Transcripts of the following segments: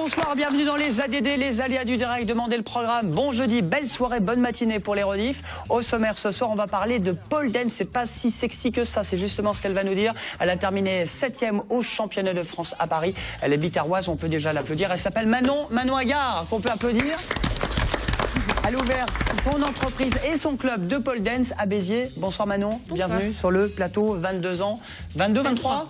bonsoir, bienvenue dans les ADD, les aléas du direct. Demandez le programme. Bon jeudi, belle soirée, bonne matinée pour les rediffs. Au sommaire ce soir, on va parler de pole dance. C'est pas si sexy que ça, c'est justement ce qu'elle va nous dire. Elle a terminé 7e au championnat de France à Paris. Elle est biterroise, on peut déjà l'applaudir. Elle s'appelle Manon Agard, qu'on peut applaudir. Elle a ouvert son entreprise et son club de pole dance à Béziers. Bonsoir Manon, bonsoir. Bienvenue sur le plateau, 22 ans. 23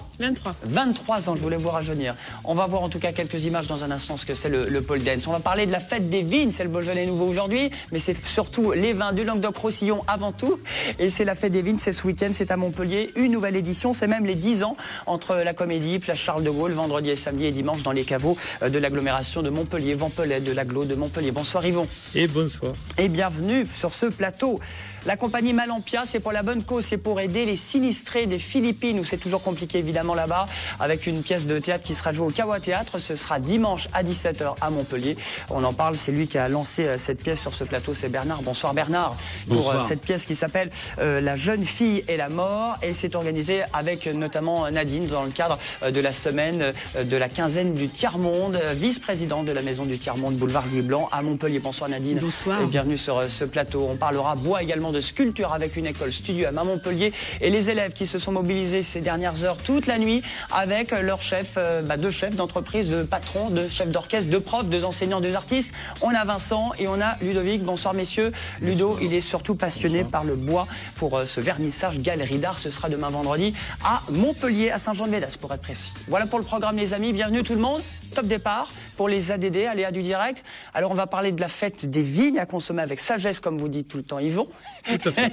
23 ans, je voulais vous rajeunir. On va voir en tout cas quelques images dans un instant ce que c'est le pole dance. On va parler de la fête des vignes, c'est le Beaujolais nouveau aujourd'hui, mais c'est surtout les vins du Languedoc-Roussillon avant tout. Et c'est la fête des vignes, c'est ce week-end, c'est à Montpellier. Une nouvelle édition, c'est même les 10 ans entre la Comédie, place Charles de Gaulle, vendredi et samedi et dimanche dans les caveaux de l'agglomération de Montpellier, Vampelay, de l'agglo de Montpellier. Bonsoir Yvon. Et bonsoir. Et bienvenue sur ce plateau. La compagnie Malampia, c'est pour la bonne cause, c'est pour aider les sinistrés des Philippines, où c'est toujours compliqué évidemment là-bas, avec une pièce de théâtre qui sera jouée au Kawa Théâtre. Ce sera dimanche à 17h à Montpellier. On en parle, c'est lui qui a lancé cette pièce sur ce plateau, c'est Bernard. Bonsoir Bernard. Bonsoir. Pour cette pièce qui s'appelle La jeune fille et la mort, et c'est organisé avec notamment Nadine dans le cadre de la semaine de la quinzaine du tiers-monde, vice-présidente de la maison du tiers-monde, boulevard Louis Blanc à Montpellier. Bonsoir Nadine. Bonsoir. Et bienvenue sur ce plateau. On parlera bois également de sculpture avec une école Studio M à Montpellier et les élèves qui se sont mobilisés ces dernières heures toute la nuit avec leurs chefs, deux chefs d'entreprise, de patrons, de chefs d'orchestre, de profs, de enseignants, des artistes. On a Vincent et on a Ludovic. Bonsoir messieurs. Ludo, il est surtout passionné par le bois pour ce vernissage Galerie d'Art. Ce sera demain vendredi à Montpellier, à Saint-Jean-de-Védas pour être précis. Voilà pour le programme les amis. Bienvenue tout le monde. Top départ pour les ADD, aléas du direct. Alors on va parler de la fête des vignes à consommer avec sagesse, comme vous dites tout le temps Yvon. Tout à fait.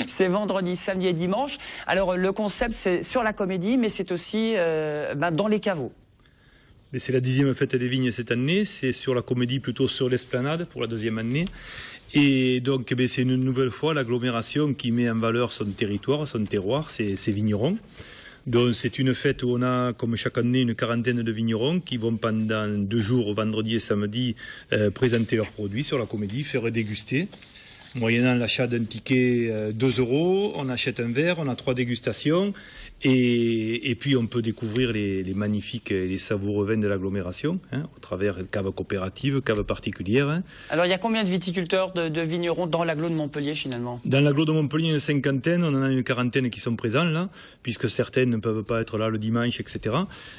C'est vendredi, samedi et dimanche. Alors le concept c'est sur la Comédie, mais c'est aussi dans les caveaux. C'est la 10e fête des vignes cette année. C'est sur la Comédie, plutôt sur l'Esplanade pour la 2e année. Et donc c'est une nouvelle fois l'agglomération qui met en valeur son territoire, son terroir, ses vignerons. Donc c'est une fête où on a, comme chaque année, une quarantaine de vignerons qui vont pendant 2 jours, vendredi et samedi, présenter leurs produits sur la Comédie, faire déguster. Moyennant l'achat d'un ticket 2 €, on achète un verre, on a 3 dégustations et puis on peut découvrir les magnifiques et les savoureux vins de l'agglomération, au travers de caves coopératives, caves particulières. Alors il y a combien de viticulteurs, de vignerons dans l'agglo de Montpellier finalement? Dans l'agglo de Montpellier, une cinquantaine, on en a une quarantaine qui sont présents là, puisque certaines ne peuvent pas être là le dimanche, etc.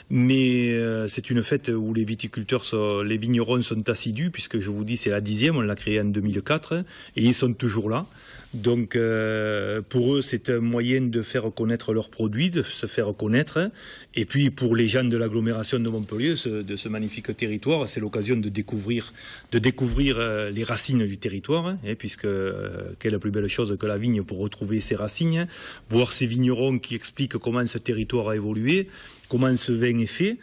Mais c'est une fête où les viticulteurs, les vignerons sont assidus, puisque je vous dis c'est la 10e, on l'a créée en 2004, et ils sont toujours là. Donc pour eux c'est un moyen de faire connaître leurs produits, de se faire connaître, et puis pour les gens de l'agglomération de Montpellier, de ce magnifique territoire, c'est l'occasion de découvrir les racines du territoire, puisque quelle est la plus belle chose que la vigne pour retrouver ses racines, voir ces vignerons qui expliquent comment ce territoire a évolué, comment ce vin est fait.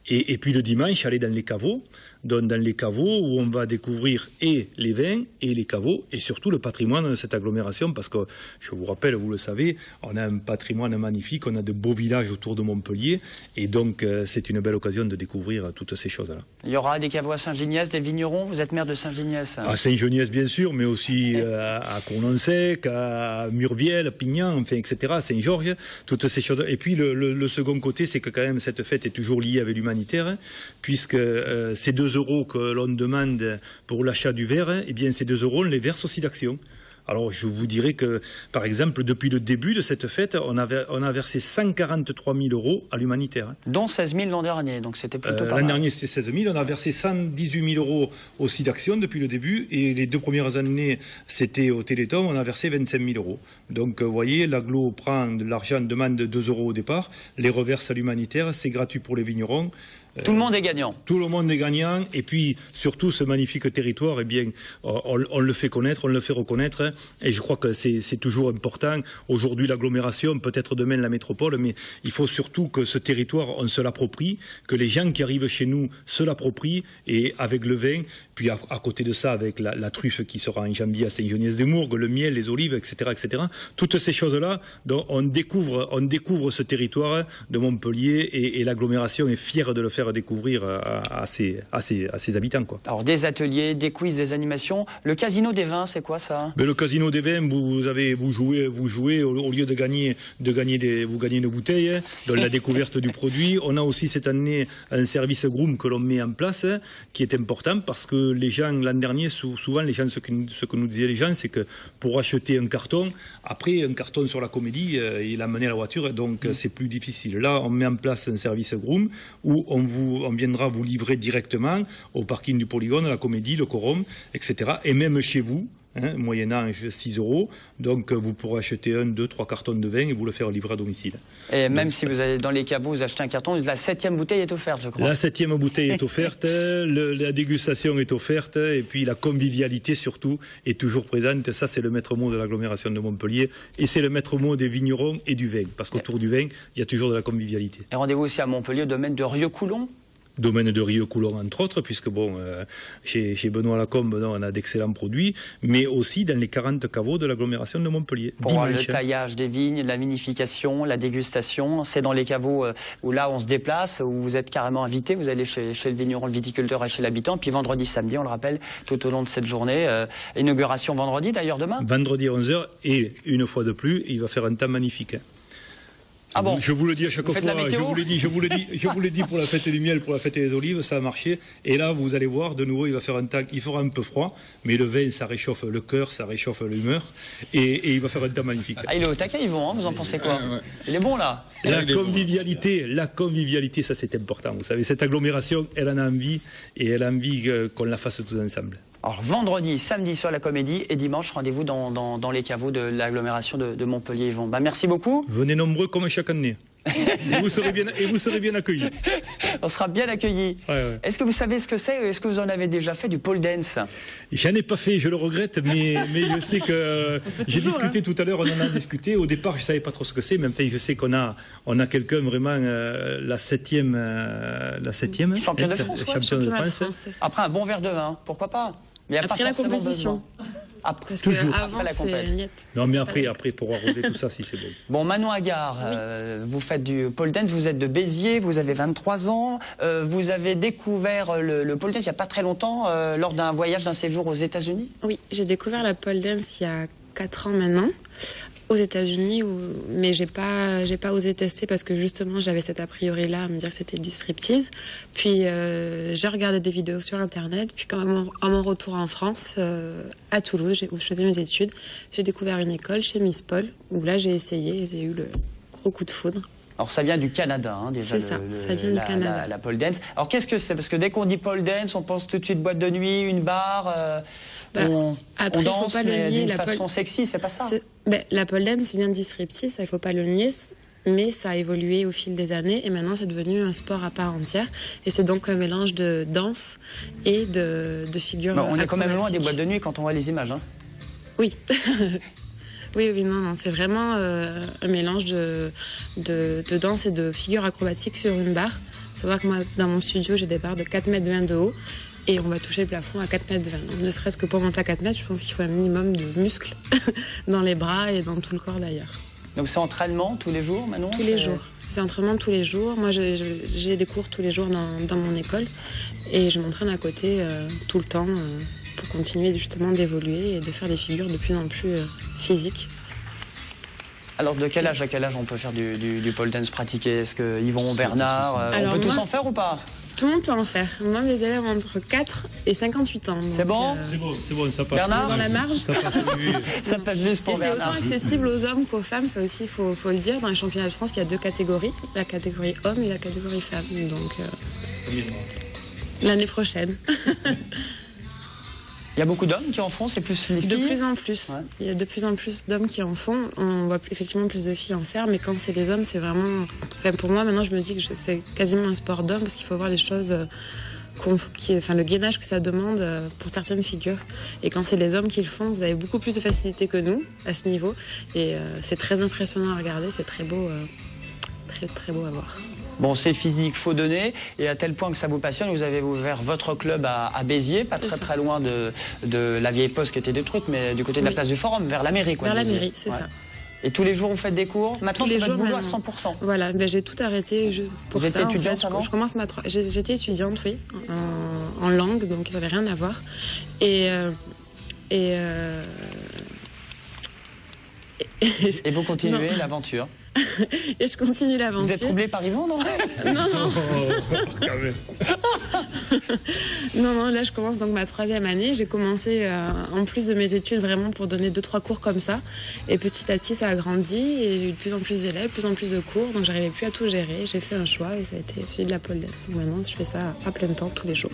Et puis le dimanche, aller dans les caveaux, donc dans les caveaux où on va découvrir et les vins et les caveaux et surtout le patrimoine de cette agglomération, parce que je vous rappelle, vous le savez, on a un patrimoine magnifique, on a de beaux villages autour de Montpellier et donc c'est une belle occasion de découvrir toutes ces choses-là. Il y aura des caveaux à Saint-Geniès, des vignerons, vous êtes maire de Saint-Geniès. À Saint-Geniès bien sûr, mais aussi à Cournon-Sec, à Murviel, à Pignan, enfin, etc., à Saint-Georges, toutes ces choses. Et puis le second côté, c'est que quand même cette fête est toujours liée avec l'humanité, puisque ces 2 € que l'on demande pour l'achat du verre, eh bien ces 2 €, on les verse aussi d'Action. Alors je vous dirais que, par exemple, depuis le début de cette fête, on a versé 143 000 € à l'humanitaire. Dont 16 000 l'an dernier, donc c'était plutôt pas mal. L'an dernier c'était 16 000, on a versé 118 000 € au SIDAction depuis le début, et les 2 premières années c'était au Téléthon, on a versé 25 000 €. Donc vous voyez, l'agglo prend de l'argent, demande 2 € au départ, les reverse à l'humanitaire, c'est gratuit pour les vignerons. Tout le monde est gagnant. Tout le monde est gagnant, et puis surtout ce magnifique territoire, eh bien, on le fait connaître, on le fait reconnaître, et je crois que c'est toujours important. Aujourd'hui l'agglomération, peut-être demain la métropole, mais il faut surtout que ce territoire, on se l'approprie, que les gens qui arrivent chez nous se l'approprient, et avec le vin, puis à côté de ça, avec la truffe qui sera en Jambier à Saint-Geniès-des-Mourgues, le miel, les olives, etc., etc. Toutes ces choses-là, on découvre ce territoire de Montpellier, et l'agglomération est fière de le faire découvrir à ses habitants, quoi. Alors des ateliers, des quiz, des animations. Le casino des vins, c'est quoi ça? Le casino des vins, vous jouez au lieu de gagner vous gagnez une bouteille, hein, dans la découverte du produit. On a aussi cette année un service groom que l'on met en place, hein, qui est important parce que les gens, l'an dernier, souvent les gens, ce que nous disaient les gens, c'est que pour acheter un carton, après un carton sur la comédie, il a mené la voiture, donc c'est plus difficile. Là, on met en place un service groom où on viendra vous livrer directement au parking du Polygone, la comédie, le quorum, etc. Et même chez vous, hein, moyennant 6 €, donc vous pourrez acheter 1, 2, 3 cartons de vin et vous le faire livrer à domicile. Et même si vous allez dans les cabots, vous achetez un carton, la 7e bouteille est offerte, je crois. La 7e bouteille est offerte, la dégustation est offerte, et puis la convivialité surtout est toujours présente. Ça, c'est le maître mot de l'agglomération de Montpellier, et c'est le maître mot des vignerons et du vin, parce qu'autour du vin, il y a toujours de la convivialité. Et rendez-vous aussi à Montpellier, au domaine de Rieux-Coulon. Domaine de Rieux-Coulon, entre autres, puisque chez Benoît Lacombe, on a d'excellents produits, mais aussi dans les 40 caveaux de l'agglomération de Montpellier. Pour voir le taillage des vignes, la vinification, la dégustation, c'est dans les caveaux où là on se déplace, où vous êtes carrément invité, vous allez chez le vigneron, le viticulteur et chez l'habitant, puis vendredi, samedi, on le rappelle, tout au long de cette journée. Inauguration vendredi, d'ailleurs demain. Vendredi à 11h, et une fois de plus, il va faire un temps magnifique. Ah bon. Je vous le dis à chaque fois, je vous l'ai dit pour la fête du miel, pour la fête des olives, ça a marché. Et là, vous allez voir, de nouveau, il fera un peu froid, mais le vin, ça réchauffe le cœur, ça réchauffe l'humeur, et il va faire un temps magnifique. Ah, il est au taquet, Yvon, hein, vous en pensez quoi? Ouais. Il est bon, là. La convivialité, ça c'est important. Vous savez, cette agglomération, elle en a envie, et elle a envie qu'on la fasse tous ensemble. Alors vendredi, samedi sur la comédie et dimanche, rendez-vous dans les caveaux de l'agglomération de Montpellier, Yvon. Merci beaucoup. Venez nombreux comme chaque année. et vous serez bien accueillis. On sera bien accueillis. Ouais. Est-ce que vous savez ce que c'est? Est-ce que vous en avez déjà fait du pole dance? J'en ai pas fait, je le regrette, mais je sais que j'ai discuté tout à l'heure, on en a discuté. Au départ, je savais pas trop ce que c'est, mais enfin, je sais qu'on a quelqu'un vraiment la septième championne de France. Championne de France. Après un bon verre de vin, pourquoi pas? Mais après la compétition. Après, avant, c'est niette. Non, mais après, pour arroser tout ça, si c'est bon. Bon, Manon Agard, vous faites du pole dance, vous êtes de Béziers, vous avez 23 ans, vous avez découvert le pole dance il n'y a pas très longtemps, lors d'un voyage, d'un séjour aux États-Unis? Oui, j'ai découvert la pole dance il y a 4 ans maintenant, aux États-Unis, mais j'ai pas osé tester parce que justement j'avais cet a priori là à me dire que c'était du striptease. Puis j'ai regardé des vidéos sur internet, puis quand même à mon retour en France, à Toulouse où je faisais mes études, j'ai découvert une école chez Miss Paul où là j'ai essayé et j'ai eu le gros coup de foudre. Alors ça vient du Canada, hein, déjà. C'est ça, ça vient du Canada. La pole dance. Alors qu'est-ce que c'est? Parce que dès qu'on dit pole dance, on pense tout de suite boîte de nuit, une bar. Après, on danse, faut pas le nier. D'une façon sexy, c'est pas ça? La pole dance vient du striptease, ça il faut pas le nier. Mais ça a évolué au fil des années et maintenant c'est devenu un sport à part entière. Et c'est donc un mélange de danse et de figures on est quand même loin des boîtes de nuit quand on voit les images. Hein. Oui. Oui, non, c'est vraiment un mélange de danse et de figures acrobatiques sur une barre. Il faut savoir que moi, dans mon studio, j'ai des barres de 4,20 m de haut et on va toucher le plafond à 4,20 m. Donc, ne serait-ce que pour monter à 4 mètres, je pense qu'il faut un minimum de muscles dans les bras et dans tout le corps d'ailleurs. Donc c'est entraînement tous les jours, Manon? Tous les jours. C'est entraînement tous les jours. Moi, j'ai des cours tous les jours dans mon école et je m'entraîne à côté tout le temps pour continuer justement d'évoluer et de faire des figures de plus en plus physiques. Alors de quel âge à quel âge on peut faire du pole dance pratiqué? Est-ce que Yvon, Bernard, on peut tous en faire ou pas? Tout le monde peut en faire. Moi, mes élèves ont entre 4 et 58 ans. C'est bon? C'est bon, ça passe. Bernard, dans la marge. Ça passe, ça passe juste pour Bernard. Et c'est autant accessible aux hommes qu'aux femmes, ça aussi, il faut le dire. Dans les championnats de France, il y a 2 catégories, la catégorie homme et la catégorie femme. Donc, l'année prochaine. Il y a beaucoup d'hommes qui en font, c'est plus les filles? De plus en plus. Ouais. Il y a de plus en plus d'hommes qui en font. On voit effectivement plus de filles en faire, mais quand c'est les hommes, c'est vraiment... Enfin, pour moi, maintenant, je me dis que c'est quasiment un sport d'homme parce qu'il faut voir les choses... le gainage que ça demande pour certaines figures. Et quand c'est les hommes qui le font, vous avez beaucoup plus de facilité que nous à ce niveau. Et c'est très impressionnant à regarder, c'est très beau, très beau à voir. Bon, c'est physique, faut donner, et à tel point que ça vous passionne, vous avez ouvert votre club à Béziers, pas très loin de la vieille poste qui était détruite, mais du côté de la place du Forum, vers la mairie. Vers la mairie, c'est ça. Et tous les jours, vous faites des cours? Maintenant, c'est votre boulot à 100%. Voilà, j'ai tout arrêté pour ça. Vous étiez étudiante avant? Je commence j'étais étudiante, oui, en langue, donc ça n'avait rien à voir. Et vous continuez l'aventure. Et je continue l'aventure. Vous êtes troublé par Yvon, non? Non. Non, là je commence donc ma 3e année. J'ai commencé en plus de mes études vraiment pour donner 2-3 cours comme ça. Et petit à petit ça a grandi et j'ai eu de plus en plus d'élèves, de plus en plus de cours. Donc j'arrivais plus à tout gérer. J'ai fait un choix et ça a été celui de la pole dance. Donc maintenant je fais ça à plein temps tous les jours.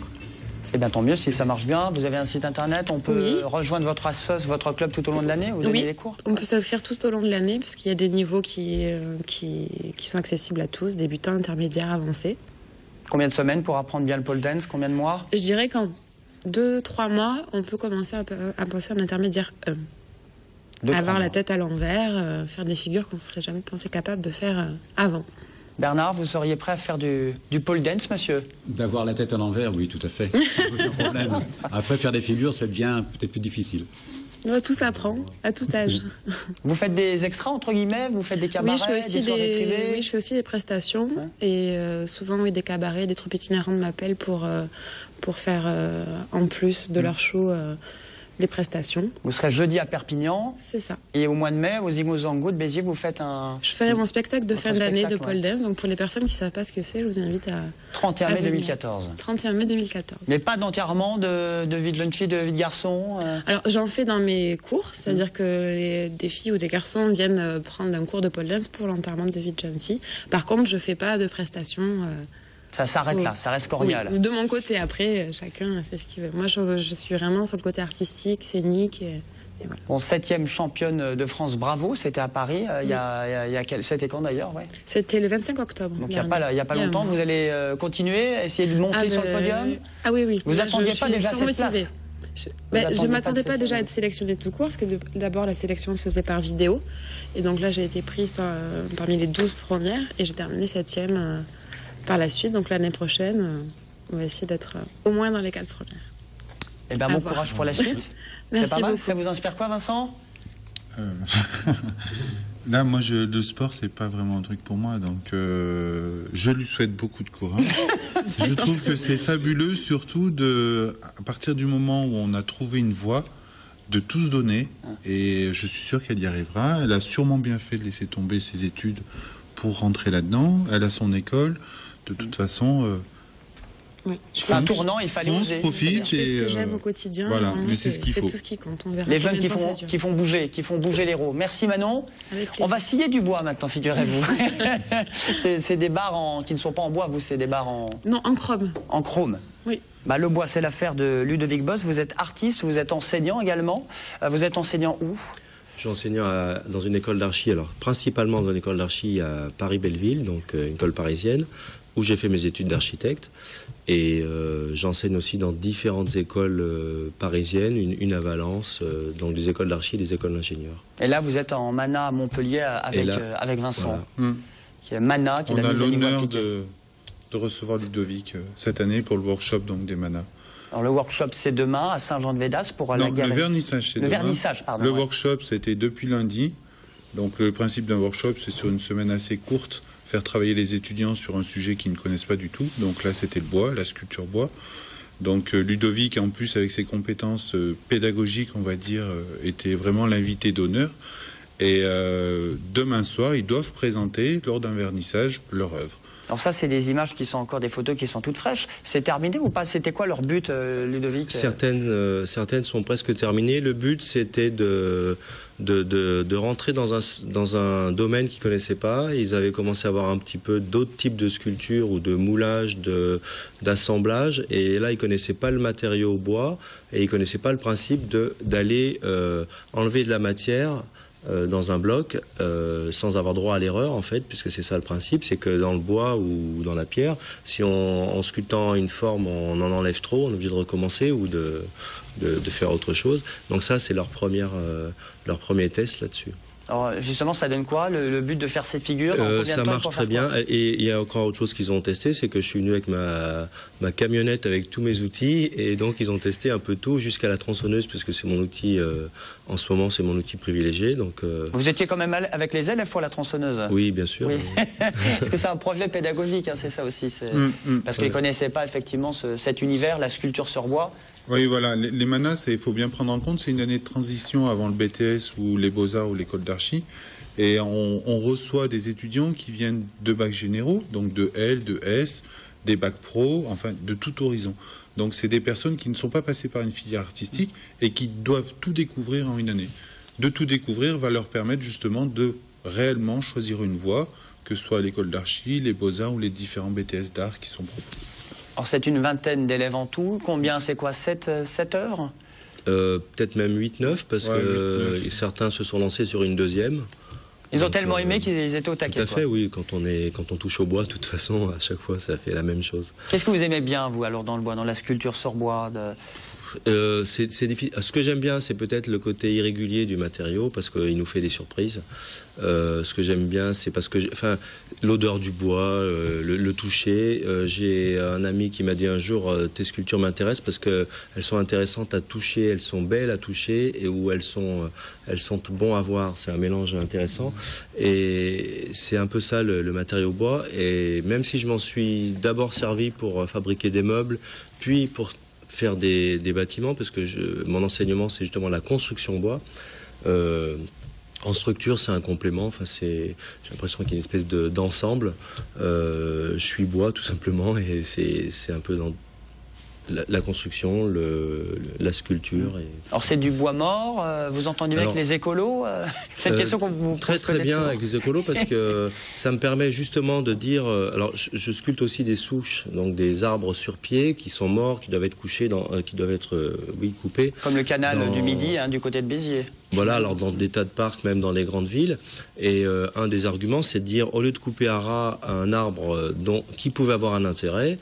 Eh bien tant mieux si ça marche bien. Vous avez un site internet, on peut rejoindre votre assoce, votre club tout au long de l'année? Vous donnez des cours? On peut s'inscrire tout au long de l'année parce qu'il y a des niveaux qui sont accessibles à tous, débutants, intermédiaires, avancés. Combien de semaines pour apprendre bien le pole dance? Combien de mois? Je dirais qu'en 2-3 mois, on peut commencer à passer en intermédiaire 1. Avoir la tête à l'envers, faire des figures qu'on ne serait jamais pensé capable de faire avant. Bernard, vous seriez prêt à faire du pole dance, monsieur? D'avoir la tête à l'envers, oui, tout à fait. Aucun problème. Après, faire des figures, ça devient peut-être plus difficile. Tout s'apprend, à tout âge. Vous faites des extras, entre guillemets? Vous faites des cabarets, des soirées privées? Oui, je fais aussi des prestations. Et souvent, des cabarets, des troupes itinérantes m'appellent pour faire, en plus de leur show, des prestations. Vous serez jeudi à Perpignan. C'est ça. Et au mois de mai, aux Igozango de Béziers, vous faites un... Je ferai mon spectacle de fin d'année de pole dance. Donc pour les personnes qui ne savent pas ce que c'est, je vous invite à... 31 mai 2014. 31 mai 2014. Mais pas d'enterrement de vie de jeune fille, de vie de garçon? Alors j'en fais dans mes cours, c'est-à-dire que des filles ou des garçons viennent prendre un cours de pole dance pour l'enterrement de vie de jeune fille. Par contre, je ne fais pas de prestations... Ça s'arrête là, ça reste cordial. Oui, de mon côté, après, chacun fait ce qu'il veut. Moi, je suis vraiment sur le côté artistique, scénique. Et voilà. Bon, 7e championne de France, bravo, c'était à Paris. C'était quand d'ailleurs? C'était le 25 octobre. Donc il n'y a pas longtemps, vous allez continuer, essayer de monter sur le podium? Ah oui. Vous n'attendiez pas déjà cette place? Je ne m'attendais pas déjà à être sélectionnée tout court, parce que d'abord la sélection se faisait par vidéo. Et donc là, j'ai été prise parmi les 12 premières et j'ai terminé 7e. Par la suite, donc l'année prochaine, on va essayer d'être au moins dans les 4 premières. Eh bien, bon courage pour la suite. Merci pas mal. beaucoup. Ça vous inspire quoi, Vincent? Là, moi, le sport, c'est pas vraiment un truc pour moi, donc je lui souhaite beaucoup de courage. Je trouve que c'est fabuleux, surtout à partir du moment où on a trouvé une voie, de tout se donner, et je suis sûr qu'elle y arrivera. Elle a sûrement bien fait de laisser tomber ses études pour rentrer là-dedans. Elle a son école. De toute façon, c'est un tournant, il fallait oser. Profite. C'est ce que j'aime au quotidien. Voilà, mais c'est ce qu'il faut. C'est tout ce qui compte. On verra. Les jeunes qui font bouger les roues. Merci Manon. On va scier du bois maintenant, figurez-vous. c'est des barres qui ne sont pas en bois, vous, c'est des barres en... Non, en chrome. En chrome. Oui. Le bois, c'est l'affaire de Ludovic Boss. Vous êtes artiste, vous êtes enseignant également. Vous êtes enseignant où? Je suis enseignant dans une école d'archi, alors principalement dans une école d'archi à Paris-Belleville, donc une école parisienne, où j'ai fait mes études d'architecte. Et j'enseigne aussi dans différentes écoles parisiennes, une à Valence, donc des écoles d'archi et des écoles d'ingénieurs. Et là, vous êtes en Mana à Montpellier avec Vincent. Voilà. Qui est Mana, qui on a l'honneur de recevoir Ludovic cette année pour le workshop donc, des Mana. Alors, le workshop, c'est demain à Saint-Jean-de-Védas pour la galerie. Le vernissage, c'est demain. Le vernissage, pardon. Le workshop, c'était depuis lundi. Donc, le principe d'un workshop, c'est sur une semaine assez courte, faire travailler les étudiants sur un sujet qu'ils ne connaissent pas du tout. Donc là, c'était le bois, la sculpture bois. Donc, Ludovic, en plus, avec ses compétences pédagogiques, on va dire, était vraiment l'invité d'honneur. Et demain soir, ils doivent présenter, lors d'un vernissage, leur œuvre. Alors ça, c'est des images qui sont encore des photos qui sont toutes fraîches. C'est terminé ou pas? C'était quoi leur but, Ludovic? Certaines sont presque terminées. Le but, c'était de rentrer dans un domaine qu'ils connaissaient pas. Ils avaient commencé à avoir un petit peu d'autres types de sculptures ou de moulage, d'assemblage. Et là, ils connaissaient pas le matériau bois et ils connaissaient pas le principe d'aller enlever de la matière dans un bloc sans avoir droit à l'erreur en fait, puisque c'est ça le principe, c'est que dans le bois ou dans la pierre, si en sculptant une forme on en enlève trop, on est obligé de recommencer ou de faire autre chose. Donc ça c'est leur premier test là-dessus. Alors justement, ça donne quoi, le but de faire ces figures? Ça marche très bien. Et il y a encore autre chose qu'ils ont testé, c'est que je suis venu avec ma camionnette avec tous mes outils, et donc ils ont testé un peu tout jusqu'à la tronçonneuse, parce que c'est mon outil, en ce moment c'est mon outil privilégié. Donc, Vous étiez quand même avec les élèves pour la tronçonneuse? Oui, bien sûr. Oui. Parce que c'est un projet pédagogique, hein, c'est ça aussi. Parce qu'ils ne connaissaient pas effectivement cet univers, la sculpture sur bois. Oui, voilà. Les MANAS, il faut bien prendre en compte, c'est une année de transition avant le BTS ou les Beaux-Arts ou l'école d'archi. Et on reçoit des étudiants qui viennent de bacs généraux, donc de L, de S, des bacs pro, enfin de tout horizon. Donc c'est des personnes qui ne sont pas passées par une filière artistique et qui doivent tout découvrir en une année. De tout découvrir va leur permettre justement de réellement choisir une voie, que ce soit à l'école d'archi, les Beaux-Arts ou les différents BTS d'art qui sont proposés. Alors c'est une vingtaine d'élèves en tout. Combien, c'est quoi, 7 œuvres? Peut-être même 8-9, parce que certains se sont lancés sur une deuxième. Ils ont tellement aimé qu'ils étaient au taquet. Tout à fait, oui. Quand on touche au bois, de toute façon, à chaque fois, ça fait la même chose. Qu'est-ce que vous aimez bien, vous, alors, dans le bois, dans la sculpture sur bois c'est difficile. Ce que j'aime bien, c'est peut-être le côté irrégulier du matériau, parce qu'il nous fait des surprises. Ce que j'aime bien, c'est parce que, l'odeur du bois, le toucher. J'ai un ami qui m'a dit un jour, tes sculptures m'intéressent parce que elles sont intéressantes à toucher, elles sont belles à toucher et où elles sont bons à voir. C'est un mélange intéressant. Et c'est un peu ça le matériau bois. Et même si je m'en suis d'abord servi pour fabriquer des meubles, puis pour faire des bâtiments, parce que mon enseignement, c'est justement la construction bois. En structure, c'est un complément. Enfin, j'ai l'impression qu'il y a une espèce d'ensemble. Je suis bois, tout simplement, et c'est un peu dans la construction, la sculpture. Alors c'est du bois mort, vous entendez bien avec les écolos c'est une question qu'on vous pose très bien souvent. Avec les écolos, parce que ça me permet justement de dire... alors je sculpte aussi des souches, donc des arbres sur pied qui sont morts, qui doivent être couchés, qui doivent être coupés. Comme le canal du Midi, du côté de Béziers. Voilà, alors dans des tas de parcs, même dans les grandes villes. Et un des arguments, c'est de dire, au lieu de couper à ras un arbre qui pouvait avoir un intérêt,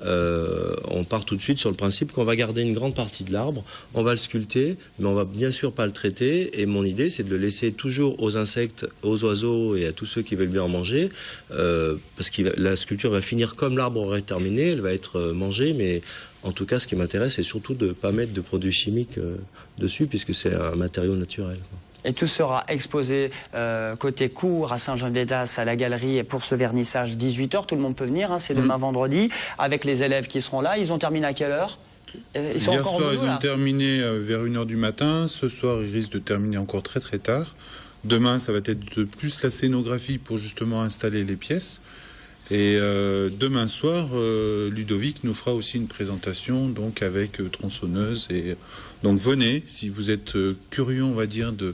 on part tout de suite sur le principe qu'on va garder une grande partie de l'arbre, on va le sculpter, mais on va bien sûr pas le traiter. Et mon idée, c'est de le laisser toujours aux insectes, aux oiseaux et à tous ceux qui veulent bien en manger, parce que la sculpture va finir comme l'arbre aurait terminé, elle va être mangée, mais en tout cas, ce qui m'intéresse, c'est surtout de ne pas mettre de produits chimiques dessus, puisque c'est un matériau naturel. Et tout sera exposé côté cours à Saint-Jean-de-Védas, à la galerie, pour ce vernissage 18h. Tout le monde peut venir, c'est demain vendredi, avec les élèves qui seront là. Ils ont terminé à quelle heure? Ils sont Hier encore soir, au boulot, ils ont terminé vers 1h du matin. Ce soir, ils risquent de terminer encore très très tard. Demain, ça va être plus la scénographie pour justement installer les pièces. Et demain soir, Ludovic nous fera aussi une présentation, donc avec tronçonneuse. Et donc venez, si vous êtes curieux, on va dire, de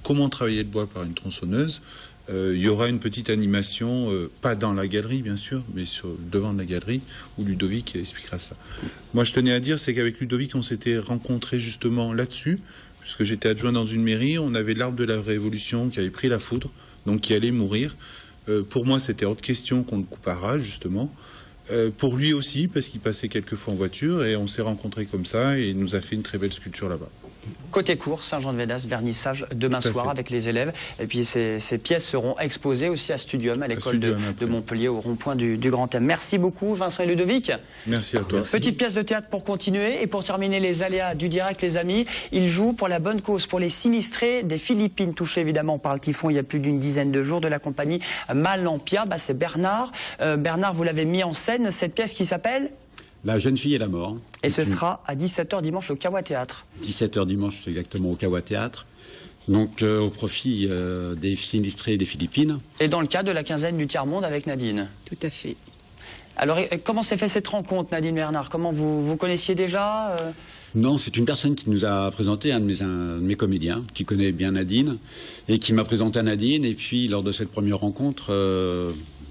comment travailler le bois par une tronçonneuse. Il y aura une petite animation, pas dans la galerie bien sûr, mais devant la galerie, où Ludovic expliquera ça. Moi, je tenais à dire, c'est qu'avec Ludovic, on s'était rencontrés justement là-dessus, puisque j'étais adjoint dans une mairie. On avait l'arbre de la Révolution qui avait pris la foudre, donc qui allait mourir. Pour moi, c'était hors de question qu'on le coupe à ras, justement. Pour lui aussi, parce qu'il passait quelques fois en voiture, et on s'est rencontrés comme ça, et il nous a fait une très belle sculpture là-bas. Côté cours, Saint-Jean-de-Védas, vernissage demain soir avec les élèves. Et puis ces pièces seront exposées aussi à Studium, à l'école de Montpellier, au rond-point du Grand Thème. Merci beaucoup, Vincent et Ludovic. Merci à toi. Petite pièce de théâtre pour continuer. Et pour terminer les aléas du direct, les amis, il joue pour la bonne cause, pour les sinistrés des Philippines, touchés évidemment par le typhon il y a plus d'une dizaine de jours, de la compagnie Malampia. C'est Bernard. Bernard, vous l'avez mis en scène, cette pièce qui s'appelle La jeune fille et la mort. Et ce sera à 17h dimanche au Kawa Théâtre. 17h dimanche, exactement, au Kawa Théâtre. Donc au profit des sinistrés des Philippines. Et dans le cadre de la quinzaine du tiers-monde avec Nadine. Tout à fait. Alors comment s'est fait cette rencontre, Nadine Bernard? Comment vous connaissiez déjà Non, c'est une personne qui nous a présenté, un de mes comédiens, qui connaît bien Nadine, et qui m'a présenté à Nadine. Et puis lors de cette première rencontre,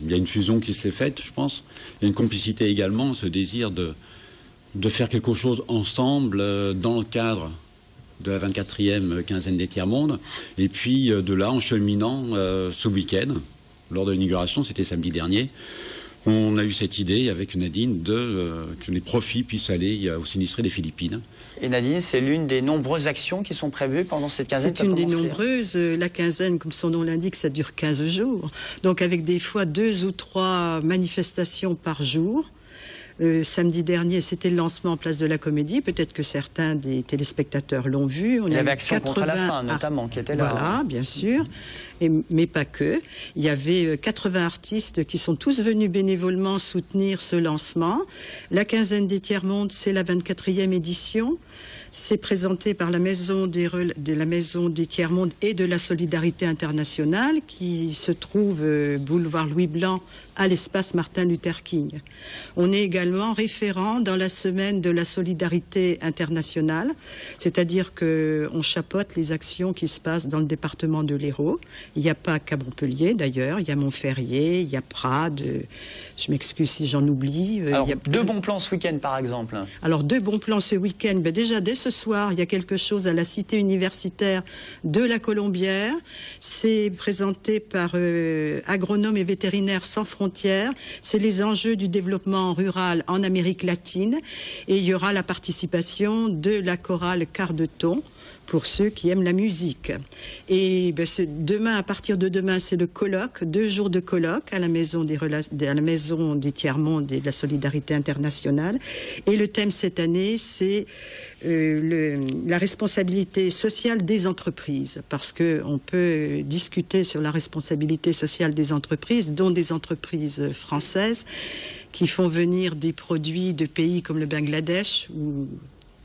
il y a une fusion qui s'est faite, je pense. Il y a une complicité également, ce désir de faire quelque chose ensemble dans le cadre de la 24e quinzaine des tiers-mondes. Et puis de là, en cheminant ce week-end, lors de l'inauguration, c'était samedi dernier, on a eu cette idée avec Nadine que les profits puissent aller aux sinistrés des Philippines. Et Nadine, c'est l'une des nombreuses actions qui sont prévues pendant cette quinzaine. C'est une des nombreuses. La quinzaine, comme son nom l'indique, ça dure 15 jours. Donc avec des fois 2 ou 3 manifestations par jour. Samedi dernier, c'était le lancement en place de la Comédie. Peut-être que certains des téléspectateurs l'ont vu. Il y avait Action contre la faim, notamment, qui était là. Voilà, bien sûr, mais pas que. Il y avait 80 artistes qui sont tous venus bénévolement soutenir ce lancement. La quinzaine des tiers-mondes, c'est la 24e édition. C'est présenté par la Maison des Tiers-Mondes et de la Solidarité Internationale qui se trouve boulevard Louis Blanc à l'espace Martin Luther King. On est également référent dans la semaine de la Solidarité Internationale, c'est-à-dire qu'on chapeaute les actions qui se passent dans le département de l'Hérault. Il n'y a pas qu'à Montpellier d'ailleurs, il y a Montferrier, il y a Prades, je m'excuse si j'en oublie. Alors, il y a 2 bons plans ce week-end par exemple. Alors 2 bons plans ce week-end, déjà dès ce soir, il y a quelque chose à la cité universitaire de la Colombière. C'est présenté par Agronomes et Vétérinaires sans frontières. C'est les enjeux du développement rural en Amérique latine. Et il y aura la participation de la chorale Quart de Ton, pour ceux qui aiment la musique. Et demain, à partir de demain, c'est le colloque, 2 jours de colloque à la Maison des Tiers-Mondes et de la Solidarité Internationale. Et le thème cette année, c'est la responsabilité sociale des entreprises, parce qu'on peut discuter sur la responsabilité sociale des entreprises, dont des entreprises françaises qui font venir des produits de pays comme le Bangladesh, où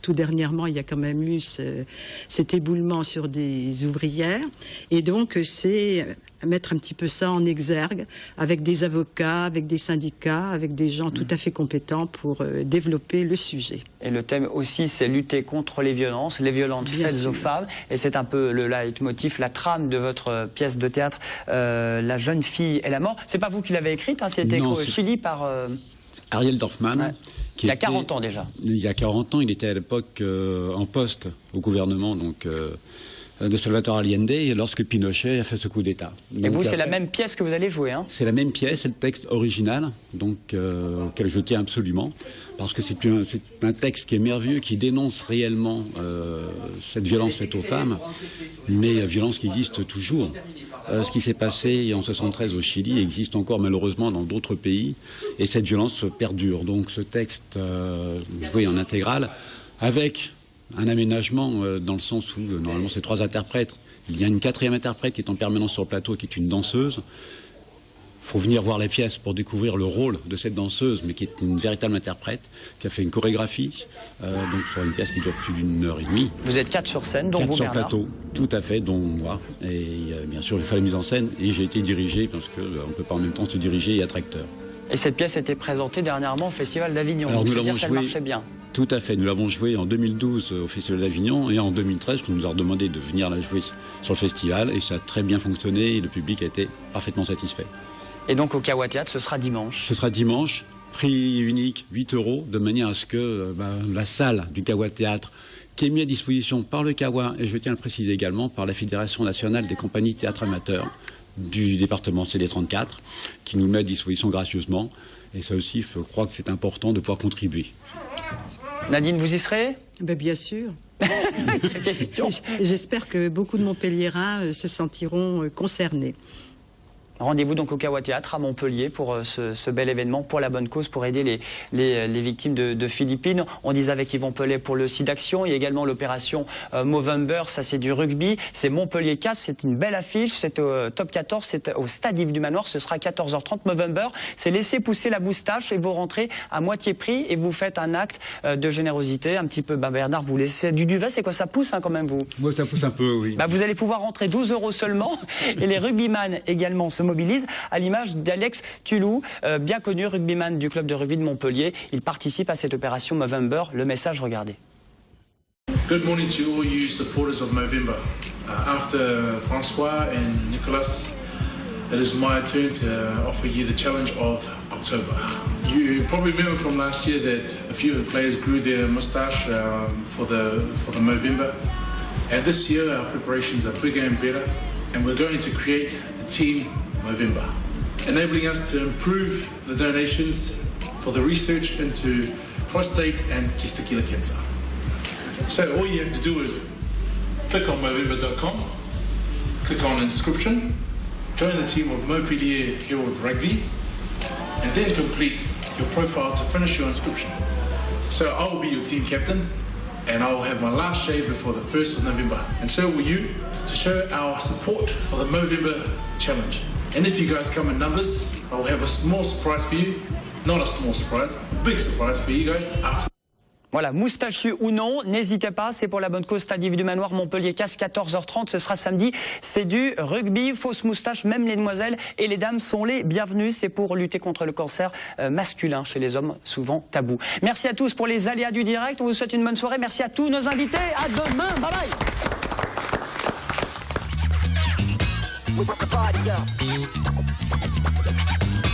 tout dernièrement, il y a quand même eu cet éboulement sur des ouvrières. Et donc, c'est mettre un petit peu ça en exergue avec des avocats, avec des syndicats, avec des gens tout à fait compétents pour développer le sujet. Et le thème aussi, c'est lutter contre les violences faites aux femmes. Et c'est un peu le leitmotiv, la trame de votre pièce de théâtre, La jeune fille et la mort. C'est pas vous qui l'avez écrite, hein, c'était Chili par... Ariel Dorfman. Ouais. Il y a 40 ans déjà. Il y a 40 ans, il était à l'époque en poste au gouvernement de Salvador Allende lorsque Pinochet a fait ce coup d'État. Et vous, c'est la même pièce que vous allez jouer, hein? C'est la même pièce, c'est le texte original, auquel je tiens absolument, parce que c'est un texte qui est merveilleux, qui dénonce réellement cette violence faite aux femmes, mais violence qui existe toujours. Ce qui s'est passé en 73 au Chili existe encore malheureusement dans d'autres pays, et cette violence perdure. Donc ce texte joué en intégrale, avec un aménagement dans le sens où normalement c'est 3 interprètes. Il y a une 4e interprète qui est en permanence sur le plateau, qui est une danseuse. Il faut venir voir les pièces pour découvrir le rôle de cette danseuse, mais qui est une véritable interprète, qui a fait une chorégraphie, donc sur une pièce qui dure plus d'1h30. Vous êtes 4 sur scène, dont 4 vous, sur Bernard. plateau, tout à fait, dont moi. Et bien sûr, j'ai fait la mise en scène et j'ai été dirigé, parce qu'on ne peut pas en même temps se diriger et être acteur. Et cette pièce a été présentée dernièrement au Festival d'Avignon. Alors, nous l'avons joué. Ça marchait bien. Tout à fait. Nous l'avons joué en 2012 au Festival d'Avignon, et en 2013, on nous a demandé de venir la jouer sur le festival, et ça a très bien fonctionné et le public a été parfaitement satisfait. Et donc au Kawa Théâtre, ce sera dimanche. Ce sera dimanche, prix unique, 8 €, de manière à ce que la salle du Kawa Théâtre, qui est mise à disposition par le Kawa, et je tiens à le préciser également, par la Fédération nationale des compagnies théâtre amateurs du département CD34, qui nous met à disposition gracieusement. Et ça aussi, je crois que c'est important de pouvoir contribuer. Nadine, vous y serez? Bien sûr. Question. J'espère que beaucoup de Montpelliérains se sentiront concernés. Rendez-vous donc au Kawa Théâtre à Montpellier pour ce bel événement, pour la bonne cause, pour aider les victimes de Philippines. On disait avec Yvon Pellet pour le SIDAction. Il y a également l'opération Movember, ça c'est du rugby. C'est Montpellier 4, c'est une belle affiche. C'est au top 14, c'est au stade Yves du Manoir. Ce sera à 14h30. Movember, c'est laisser pousser la moustache et vous rentrez à moitié prix et vous faites un acte de générosité. Un petit peu, Bernard, vous laissez du duvet, c'est quoi, ça pousse quand même vous? Moi ça pousse un peu, oui. Vous allez pouvoir rentrer 12 € seulement. Et les rugbyman également se mobilise à l'image d'Alex Tulou, bien connu rugbyman du club de rugby de Montpellier. Il participe à cette opération Movember. Le message, regardez. Good morning to all you supporters of Movember. After Francois and Nicolas, it is my turn to offer you the challenge of October. You probably remember from last year that a few of the players grew their moustache for the Movember. And this year our preparations are bigger and better, and we're going to create the team Movember, enabling us to improve the donations for the research into prostate and testicular cancer. So all you have to do is click on Movember.com, click on inscription, join the team of Montpellier Herald Rugby, and then complete your profile to finish your inscription. So I will be your team captain, and I will have my last shave before the 1st of November. And so will you, to show our support for the Movember challenge. And if you guys come in numbers, I will have a small surprise for you. Not a small surprise, a big surprise for you guys after. Voilà, moustachu ou non, n'hésitez pas, c'est pour la bonne cause. Stade du Manoir, Montpellier, casse 14h30, ce sera samedi. C'est du rugby, fausse moustache, même les demoiselles et les dames sont les bienvenues. C'est pour lutter contre le cancer masculin chez les hommes, souvent tabou. Merci à tous pour les aléas du direct. On vous souhaite une bonne soirée. Merci à tous nos invités. À demain. Bye bye.